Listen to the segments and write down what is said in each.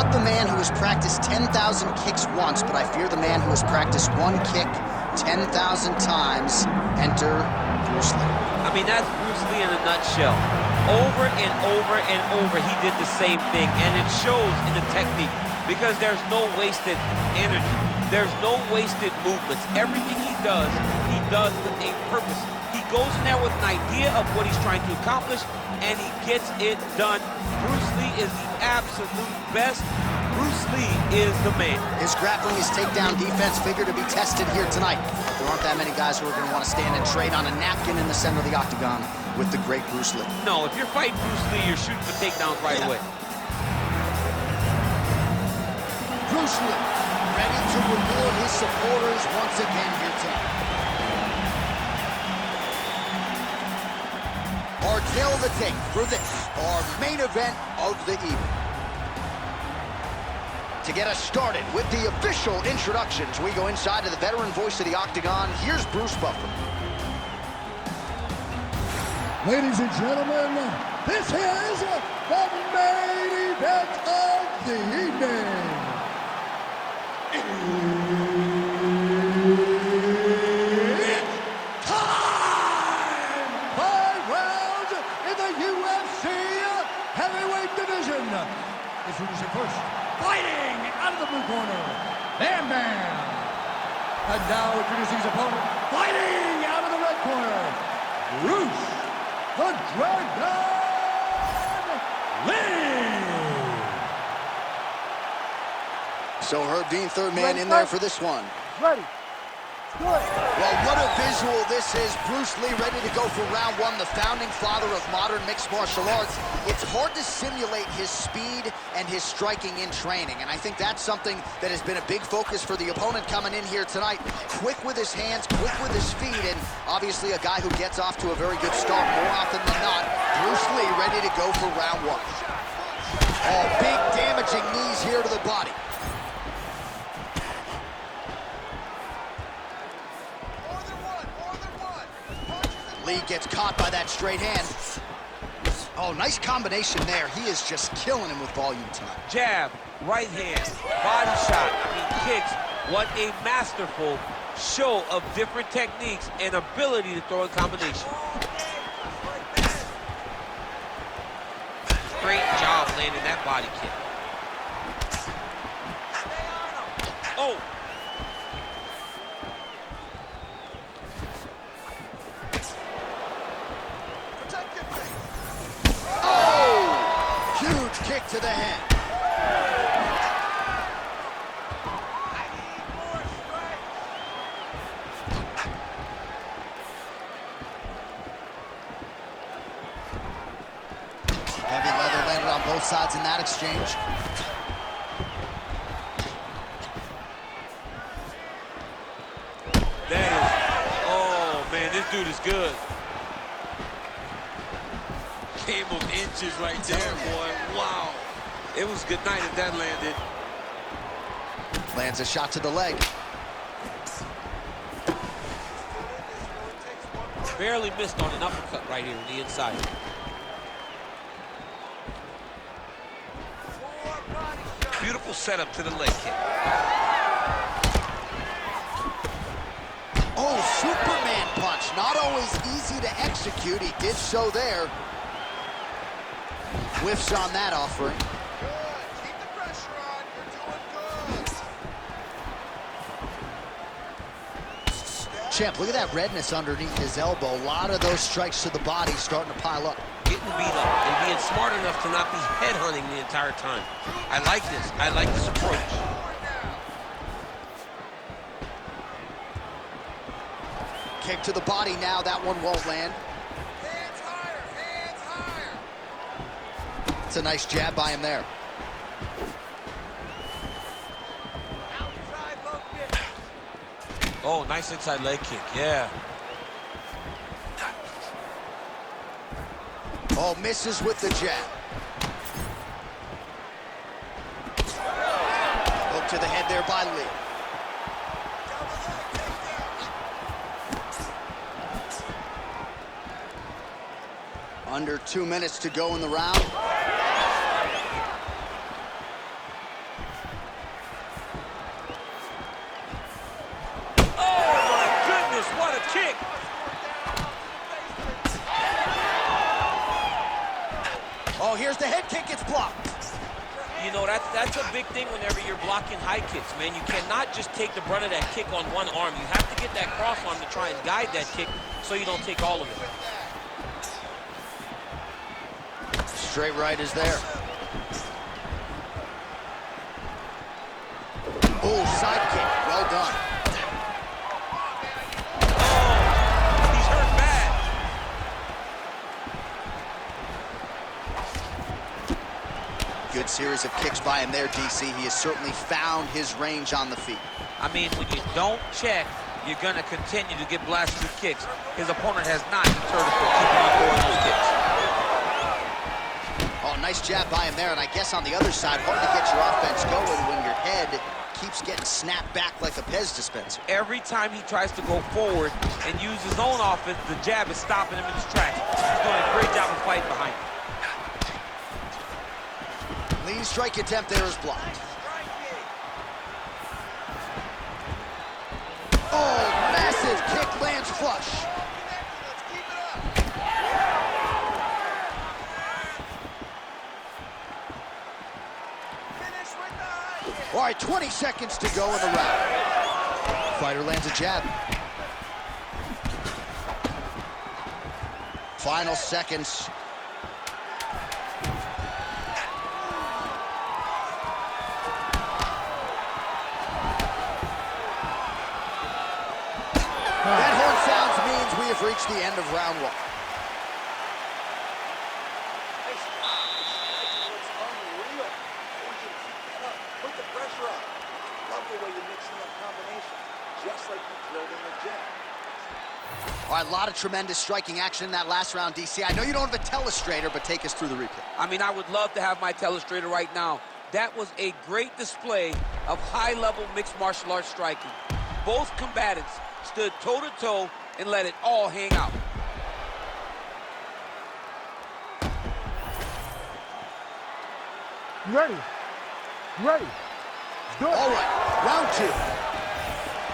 not the man who has practiced 10,000 kicks once, but I fear the man who has practiced one kick 10,000 times. Enter Bruce Lee. I mean, that's Bruce Lee in a nutshell. Over and over and over, he did the same thing, and it shows in the technique because there's no wasted energy. There's no wasted movements. Everything he does with a purpose. He goes in there with an idea of what he's trying to accomplish, and he gets it done. Bruce Lee is the absolute best. Bruce Lee is the man. His grappling, his takedown defense figure to be tested here tonight. But there aren't that many guys who are going to want to stand and trade on a napkin in the center of the octagon with the great Bruce Lee. No, if you're fighting Bruce Lee, you're shooting for takedowns right away. Bruce Lee, ready to reward his supporters once again here tonight. Our tale of the tape for this, our main event of the evening. To get us started with the official introductions, we go inside to the veteran voice of the octagon. Here's Bruce Buffer. Ladies and gentlemen, this is the main event of the evening. It's time! 5 rounds in the UFC heavyweight division. Introducing first, fighting out of the blue corner, Bam Bam. And now introducing his opponent, fighting out of the red corner, Bruce the Dragon Lee. So Herb Dean, third man in there for this one. Ready. Good. Well, what a visual this is. Bruce Lee ready to go for round one, the founding father of modern mixed martial arts. It's hard to simulate his speed and his striking in training, and I think that's something that has been a big focus for the opponent coming in here tonight. Quick with his hands, quick with his feet, and obviously a guy who gets off to a very good start more often than not. Bruce Lee ready to go for round one. Oh, big damaging knees here to the body. Lee gets caught by that straight hand. Oh, nice combination there. He is just killing him with volume tonight. Jab, right hand, body shot, kicks. What a masterful show of different techniques and ability to throw in combination. Great job landing that body kick. Oh! Kick to the head. Heavy leather landed on both sides in that exchange. That is, oh man, this dude is good. Game of inches right there, boy. Wow. It was good night if that landed. Lands a shot to the leg. Barely missed on an uppercut right here on the inside. Beautiful setup to the leg kick. Oh, Superman punch. Not always easy to execute. He did so there. Whiffs on that offering. Good. Keep the pressure on. You're doing good. Champ, look at that redness underneath his elbow. A lot of those strikes to the body starting to pile up. Getting beat up and being smart enough to not be headhunting the entire time. I like this. I like this approach. Kick to the body now. That one won't land. It's a nice jab by him there. Oh, nice inside leg kick, yeah. Oh, misses with the jab. Hook to the head there by Lee. Under 2 minutes to go in the round. kick. Oh, here's the head kick. It's blocked. You know, that's a big thing whenever you're blocking high kicks, man. You cannot just take the brunt of that kick on one arm. You have to get that cross arm to try and guide that kick so you don't take all of it. Straight right is there. Oh, side kick. Well done. Oh, he's hurt bad. Good series of kicks by him there, DC. He has certainly found his range on the feet. I mean, when you don't check, you're going to continue to get blasted with kicks. His opponent has not deterred him from keeping on throwing those kicks. Oh, nice jab by him there, and I guess on the other side, hard to get your offense going when your head keeps getting snapped back like a Pez dispenser. Every time he tries to go forward and use his own offense, the jab is stopping him in his tracks. He's doing a great job of fighting behind him. Lean strike attempt there is blocked. Oh, massive kick lands flush. All right, 20 seconds to go in the round. Fighter lands a jab. Final seconds. That horn sounds means we have reached the end of round one. Put the pressure up. Love the way you're mixing up combinations, just like you drilled in the gym. All right, a lot of tremendous striking action in that last round, DC. I know you don't have a telestrator, but take us through the replay. I mean, I would love to have my telestrator right now. That was a great display of high-level mixed martial arts striking. Both combatants stood toe-to-toe and let it all hang out. You ready? You ready? Let's do it. All right, round two.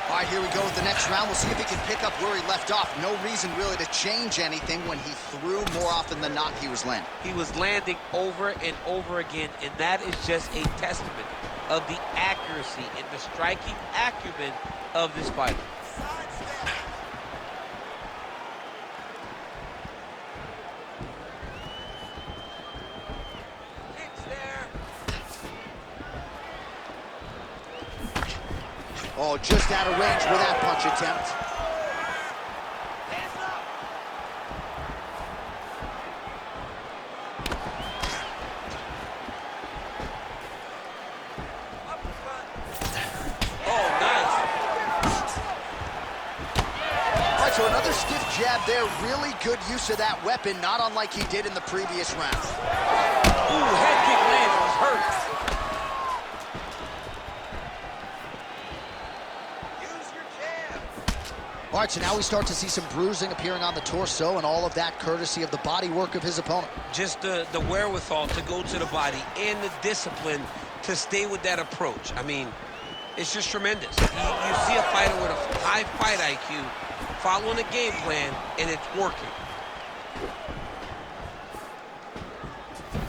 All right, here we go with the next round. We'll see if he can pick up where he left off. No reason really to change anything when he threw more often than not he was landing. He was landing over and over again, and that is just a testament of the accuracy and the striking acumen of this fighter. Oh, just out of range with that punch attempt. Oh, nice. All right, so another stiff jab there. Really good use of that weapon, not unlike he did in the previous round. Ooh, head kick lands. He's hurt. All right, so now we start to see some bruising appearing on the torso, and all of that courtesy of the body work of his opponent. Just the wherewithal to go to the body and the discipline to stay with that approach. I mean, it's just tremendous. You see a fighter with a high fight IQ following a game plan, and it's working.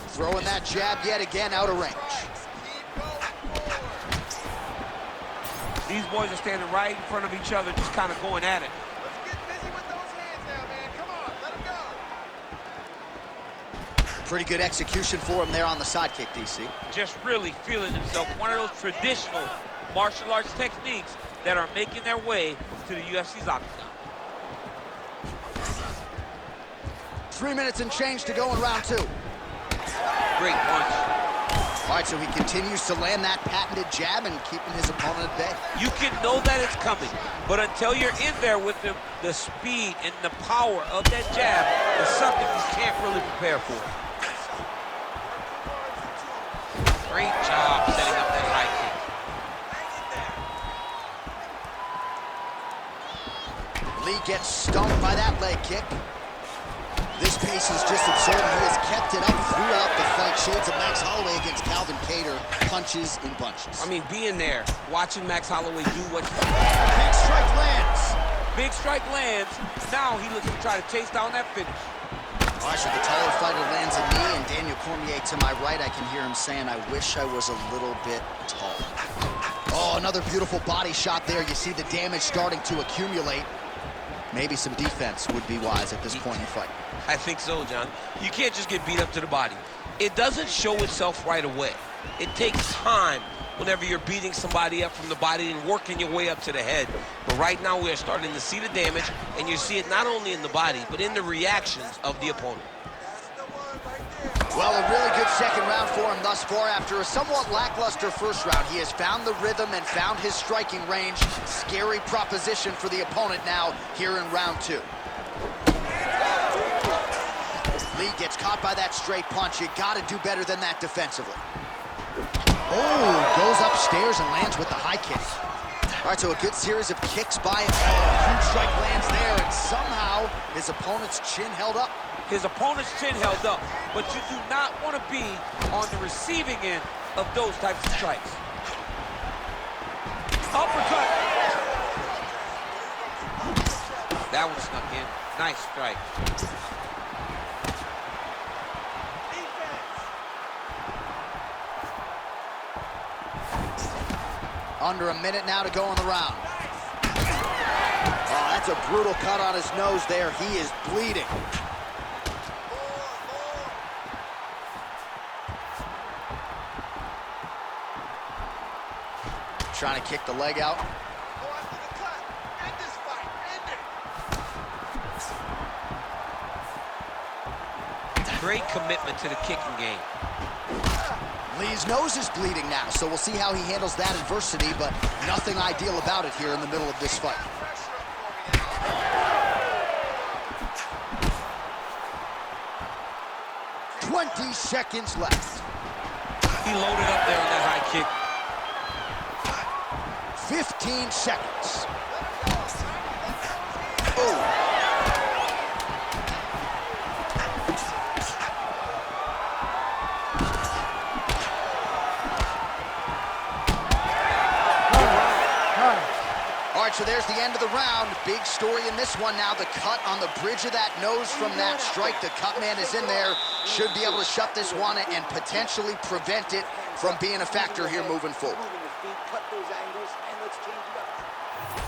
Throwing that jab yet again out of range. These boys are standing right in front of each other, just kind of going at it. Let's get busy with those hands now, man. Come on, let him go. Pretty good execution for him there on the side kick, DC. Just really feeling himself. One of those traditional martial arts techniques that are making their way to the UFC's octagon. 3 minutes and change to go in round two. Great punch. All right, so he continues to land that patented jab and keeping his opponent at bay. You can know that it's coming, but until you're in there with the speed and the power of that jab, is something you can't really prepare for. Great job setting up that high kick. Lee gets stumped by that leg kick. This pace is just absurd. He has kept it up throughout the fight. Shades of Max Holloway against Calvin Kattar. Punches in bunches. I mean, being there, watching Max Holloway do what he Big strike lands. big strike lands. Now he looks to try to chase down that finish. All right, so the taller fighter lands a knee, and Daniel Cormier to my right, I can hear him saying, I wish I was a little bit taller. Oh, another beautiful body shot there. You see the damage starting to accumulate. Maybe some defense would be wise at this point in the fight. I think so, John. You can't just get beat up to the body. It doesn't show itself right away. It takes time whenever you're beating somebody up from the body and working your way up to the head. But right now we are starting to see the damage, and you see it not only in the body, but in the reactions of the opponent. Well, a really good second round for him thus far. After a somewhat lackluster first round, he has found the rhythm and found his striking range. Scary proposition for the opponent now here in round 2. Lee gets caught by that straight punch. You got to do better than that defensively. Oh, goes upstairs and lands with the high kick. All right, so a good series of kicks by him. Oh, huge strike lands there, and somehow his opponent's chin held up. His opponent's chin held up, but you do not want to be on the receiving end of those types of strikes. Uppercut. That one snuck in. Nice strike. Under a minute now to go in the round. Oh, that's a brutal cut on his nose there. He is bleeding. Trying to kick the leg out. Great commitment to the kicking game. Lee's nose is bleeding now, so we'll see how he handles that adversity, but nothing ideal about it here in the middle of this fight. "20 seconds left. He loaded up there on that high kick. 15 seconds. Oh. All right, so there's the end of the round. Big story in this one now. The cut on the bridge of that nose from that strike. The cut man is in there. Should be able to shut this one and potentially prevent it from being a factor here moving forward.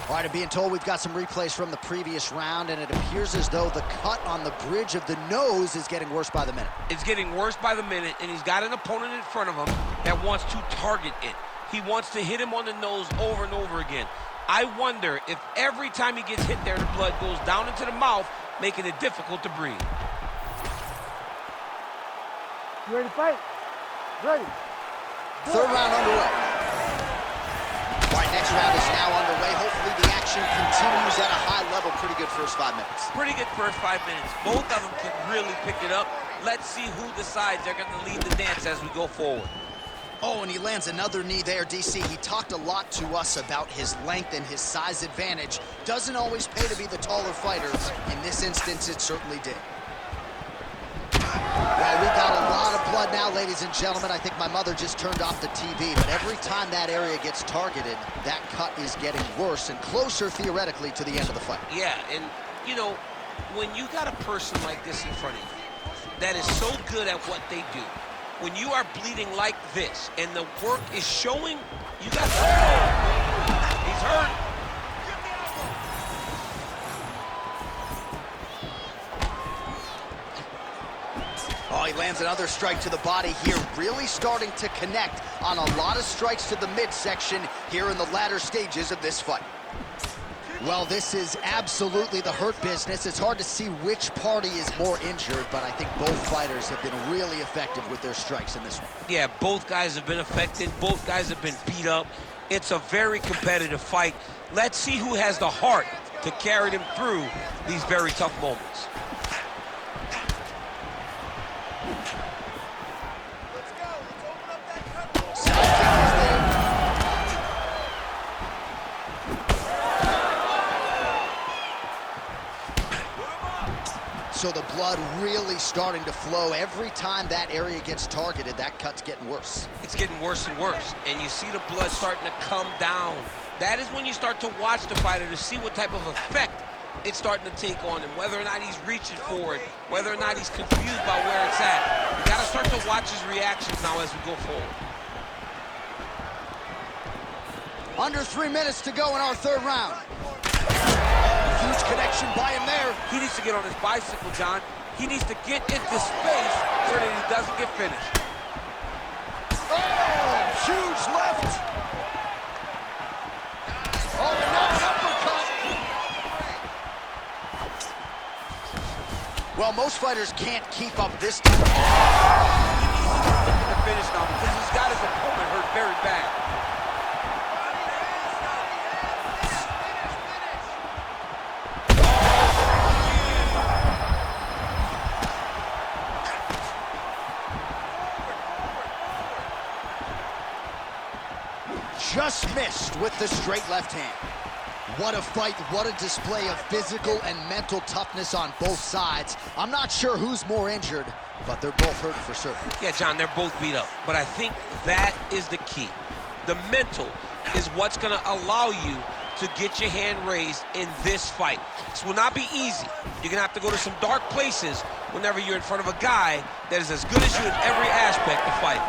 All right, I'm being told we've got some replays from the previous round, and it appears as though the cut on the bridge of the nose is getting worse by the minute. It's getting worse by the minute, and he's got an opponent in front of him that wants to target it. He wants to hit him on the nose over and over again. I wonder if every time he gets hit there, the blood goes down into the mouth, making it difficult to breathe. You ready to fight? Ready. Third round underway. All right, next round is now underway. Hopefully the action continues at a high level. Pretty good first 5 minutes. Pretty good first 5 minutes. Both of them can really pick it up. Let's see who decides they're going to lead the dance as we go forward. Oh, and he lands another knee there, DC. He talked a lot to us about his length and his size advantage. Doesn't always pay to be the taller fighter. In this instance, it certainly did. Well, we got a lot of blood now, ladies and gentlemen. I think my mother just turned off the TV, but every time that area gets targeted, that cut is getting worse and closer, theoretically, to the end of the fight. Yeah, and, you know, when you got a person like this in front of you that is so good at what they do, when you are bleeding like this and the work is showing, you got to go. He's hurt. Oh, he lands another strike to the body here, really starting to connect on a lot of strikes to the midsection here in the latter stages of this fight. Well, this is absolutely the hurt business. It's hard to see which party is more injured, but I think both fighters have been really effective with their strikes in this one. Yeah, both guys have been affected. Both guys have been beat up. It's a very competitive fight. Let's see who has the heart to carry them through these very tough moments. So the blood really starting to flow. Every time that area gets targeted, that cut's getting worse. It's getting worse and worse. And you see the blood starting to come down That is when you start to watch the fighter to see what type of effect it's starting to take on him, whether or not he's reaching for it, whether or not he's confused by where it's at. You got to start to watch his reactions now as we go forward. Under 3 minutes to go in our third round. Huge connection by him there. He needs to get on his bicycle, John. He needs to get into space so that he doesn't get finished. Oh, huge left. Oh, nice uppercut. Well, most fighters can't keep up this time. He needs to get to the finish now because he's got his opponent hurt very bad. Just missed with the straight left hand. What a fight, what a display of physical and mental toughness on both sides. I'm not sure who's more injured, but they're both hurt for certain. Yeah, John, they're both beat up, but I think that is the key. The mental is what's gonna allow you to get your hand raised in this fight. This will not be easy. You're gonna have to go to some dark places whenever you're in front of a guy that is as good as you in every aspect of fight.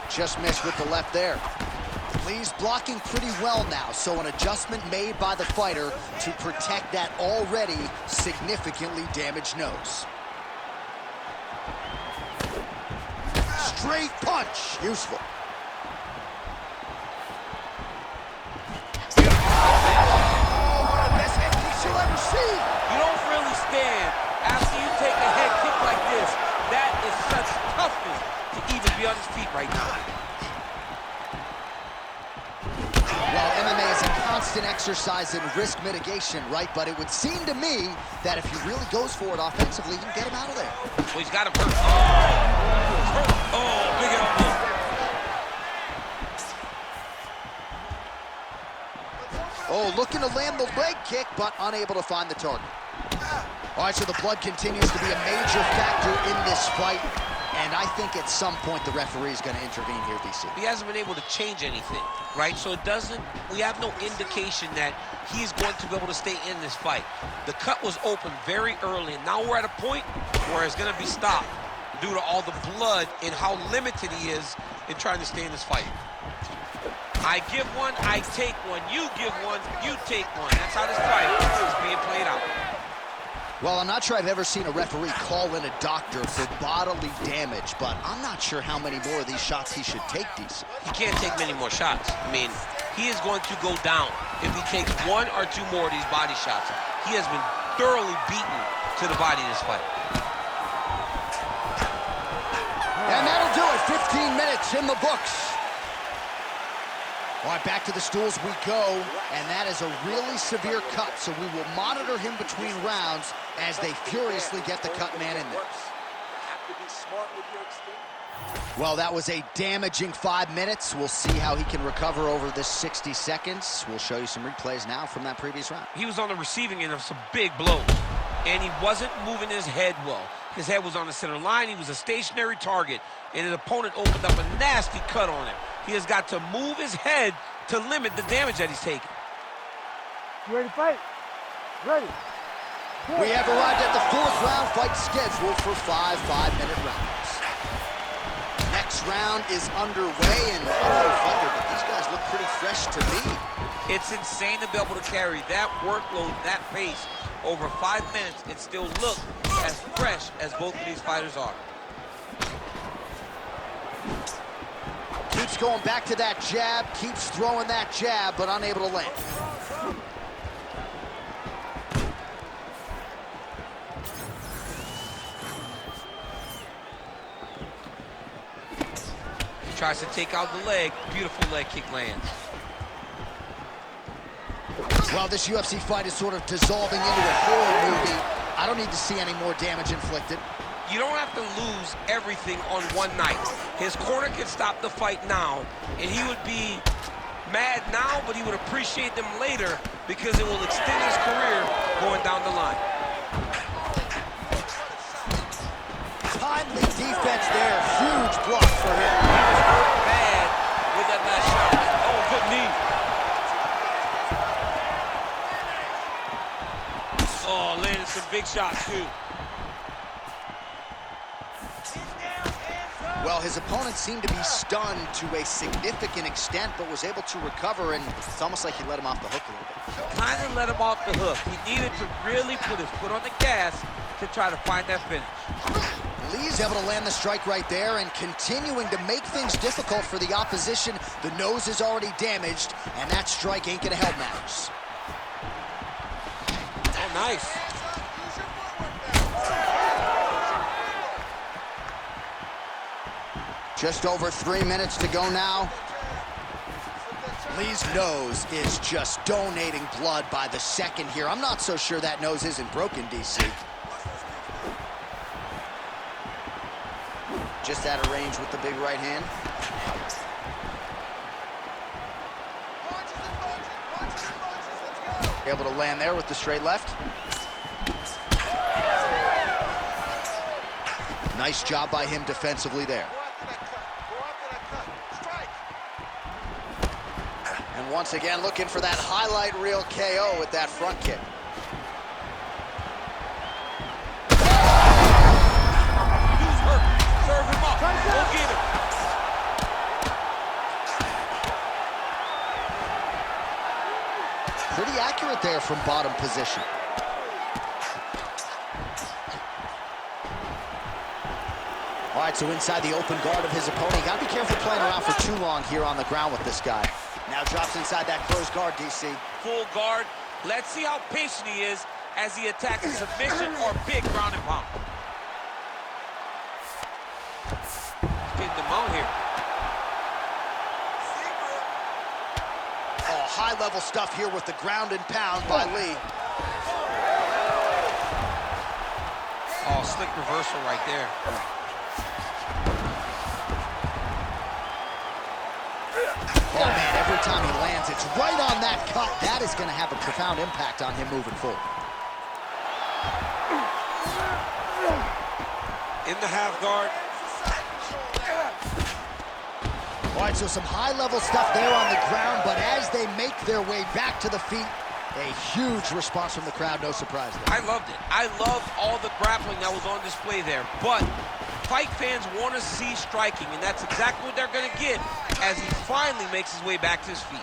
Just missed with the left there. Lee's blocking pretty well now, so an adjustment made by the fighter to protect that already significantly damaged nose. Straight punch, useful. Oh, one of the best head kicks you'll ever see. You don't really stand after you take a head kick like this. That is such toughness to even be on his feet right now. Well, MMA is a constant exercise in risk mitigation, right? But it would seem to me that if he really goes for it offensively, you can get him out of there. Well, he's got him hurt. Oh, big elbow. Oh, looking to land the leg kick, but unable to find the target. All right, so the blood continues to be a major factor in this fight. And I think at some point the referee is going to intervene here, DC. He hasn't been able to change anything, right? So we have no indication that he's going to be able to stay in this fight. The cut was open very early, and now we're at a point where it's going to be stopped due to all the blood and how limited he is in trying to stay in this fight. I give one, I take one. You give one, you take one. That's how this fight is being played out. Well, I'm not sure I've ever seen a referee call in a doctor for bodily damage, but I'm not sure how many more of these shots he should take, DC. He can't take many more shots. I mean, he is going to go down if he takes one or two more of these body shots. He has been thoroughly beaten to the body in this fight. And that'll do it. 15 minutes in the books. All right, back to the stools we go, and that is a really severe cut, so we will monitor him between rounds as they furiously get the cut man in there. Well, that was a damaging 5 minutes. We'll see how he can recover over this 60 seconds. We'll show you some replays now from that previous round. He was on the receiving end of some big blows, and he wasn't moving his head well. His head was on the center line. He was a stationary target, and his opponent opened up a nasty cut on him. He has got to move his head to limit the damage that he's taking. You ready to fight? Ready. We have arrived at the fourth round fight scheduled for 5 5-minute rounds. Next round is underway, and fighter, but these guys look pretty fresh to me. It's insane to be able to carry that workload, that pace, over 5 minutes and still look as fresh as both of these fighters are. Keeps going back to that jab, keeps throwing that jab, but unable to land. He tries to take out the leg. Beautiful leg kick lands. Well, this UFC fight is sort of dissolving into a horror movie. I don't need to see any more damage inflicted. You don't have to lose everything on one night. His corner can stop the fight now, and he would be mad now, but he would appreciate them later because it will extend his career going down the line. Timely defense there. Huge block for him. He was hurt bad Oh, landed some big shots, too. Well, his opponent seemed to be stunned to a significant extent, but was able to recover, and it's almost like he let him off the hook a little bit. Kind of let him off the hook. He needed to really put his foot on the gas to try to find that finish. Lee's able to land the strike right there and continuing to make things difficult for the opposition. The nose is already damaged, and that strike ain't gonna help matters. Oh, nice. Just over 3 minutes to go now. Lee's nose is just donating blood by the second here. I'm not so sure that nose isn't broken, DC. Just out of range with the big right hand. Able to land there with the straight left. Nice job by him defensively there. And once again, looking for that highlight reel KO with that front kick. He's hurt. Serve him up. Go get him. Pretty accurate there from bottom position. All right, so inside the open guard of his opponent. You gotta be careful playing around for too long here on the ground with this guy. Now drops inside that closed guard, DC. Full guard. Let's see how patient he is as he attacks a submission or big ground and pound. Getting them out here. Oh, high-level stuff here with the ground and pound by Lee. Oh, slick reversal right there. Oh, man, every time he lands, it's right on that cut. That is going to have a profound impact on him moving forward. In the half guard. All right, so some high-level stuff there on the ground, but as they make their way back to the feet, a huge response from the crowd, no surprise there. I loved it. I loved all the grappling that was on display there, but fight fans want to see striking, and that's exactly what they're going to get as he finally makes his way back to his feet.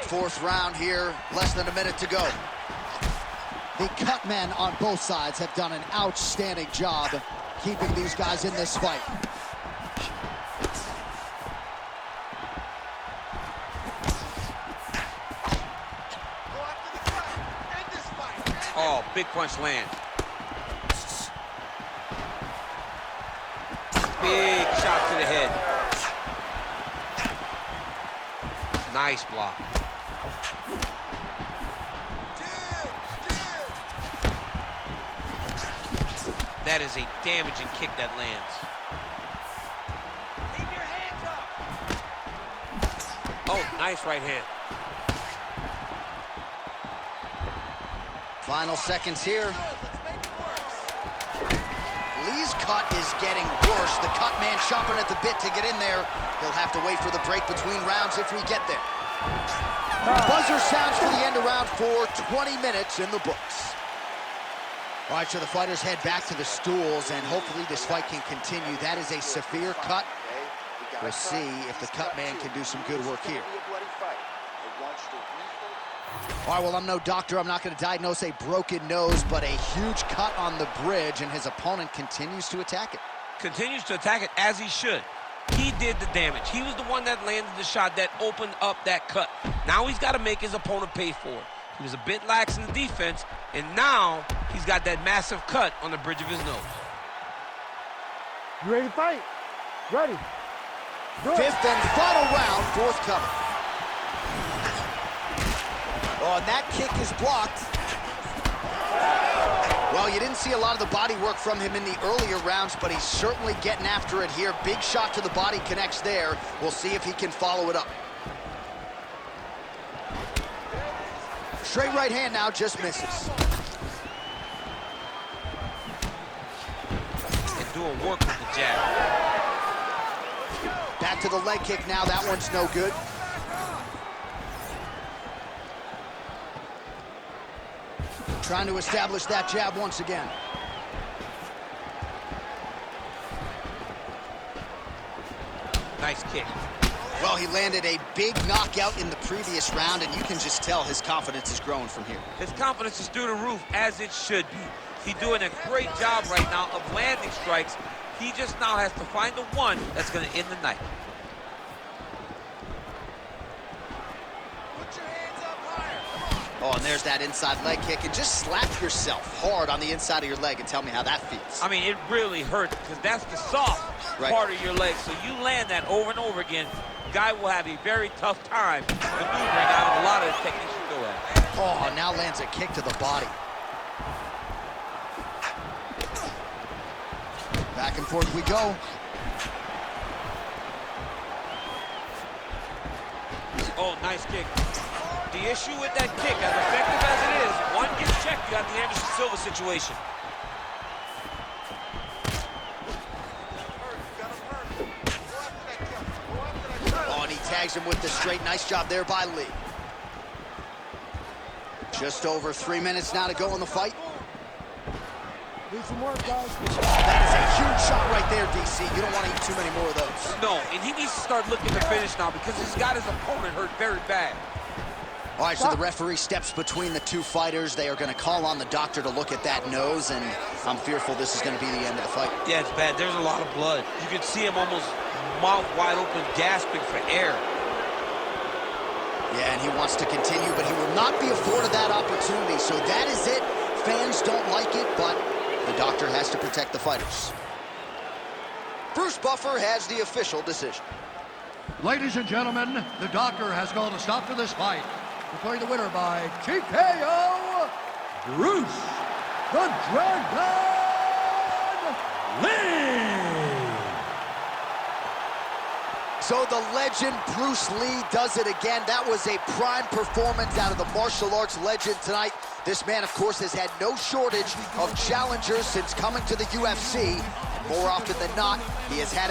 Fourth round here, less than a minute to go. The cut men on both sides have done an outstanding job keeping these guys in this fight. Oh, big punch land. Big shot to the head. Nice block. That is a damaging kick that lands. Keep your hands up. Oh, nice right hand. Final seconds here. Lee's cut is getting worse. The cut man chomping at the bit to get in there. He'll have to wait for the break between rounds if we get there. Buzzer sounds for the end of round 4, 20 minutes in the books. All right, so the fighters head back to the stools, and hopefully this fight can continue. That is a severe cut. We'll see if the cut man can do some good work here. All right, well, I'm no doctor. I'm not going to diagnose a broken nose, but a huge cut on the bridge, and his opponent continues to attack it. Continues to attack it as he should. He did the damage. He was the one that landed the shot that opened up that cut. Now he's got to make his opponent pay for it. He was a bit lax in the defense, and now he's got that massive cut on the bridge of his nose. You ready to fight? Ready. Good. Fifth and final round, forthcoming. Oh, and that kick is blocked. Well, you didn't see a lot of the body work from him in the earlier rounds, but he's certainly getting after it here. Big shot to the body connects there. We'll see if he can follow it up. Straight right hand now, just misses. And doing work with the jab. Back to the leg kick now. That one's no good. Trying to establish that jab once again. Nice kick. Well, he landed a big knockout in the previous round, and you can just tell his confidence is growing from here. His confidence is through the roof, as it should be. He's doing a great job right now of landing strikes. He just now has to find the one that's going to end the night. Put your hands up higher. Oh, and there's that inside leg kick, and just slap yourself hard on the inside of your leg and tell me how that feels. I mean, it really hurts because that's the soft part of your leg. So you land that over and over again, guy will have a very tough time maneuvering out of a lot of the techniques you go at. Oh, now lands a kick to the body. Back and forth we go. Oh, nice kick. The issue with that kick, as effective as it is, one gets checked, you have the Anderson Silva situation. Oh, and he tags him with the straight. Nice job there by Lee. Just over 3 minutes now to go in the fight. Need some work, guys. That is a huge shot right there, DC. You don't want to eat too many more of those. No, and he needs to start looking to finish now because he's got his opponent hurt very bad. All right, so the referee steps between the two fighters. They are going to call on the doctor to look at that nose, and I'm fearful this is going to be the end of the fight. Yeah, it's bad. There's a lot of blood. You can see him almost mouth wide open, gasping for air. Yeah, and he wants to continue, but he will not be afforded that opportunity. So that is it. Fans don't like it, but the doctor has to protect the fighters. Bruce Buffer has the official decision. Ladies and gentlemen, the doctor has called a stop to this fight, declaring the winner by TKO, Bruce the Dragon Lee. So the legend Bruce Lee does it again. That was a prime performance out of the martial arts legend tonight. This man, of course, has had no shortage of challengers since coming to the UFC. More often than not, he has had an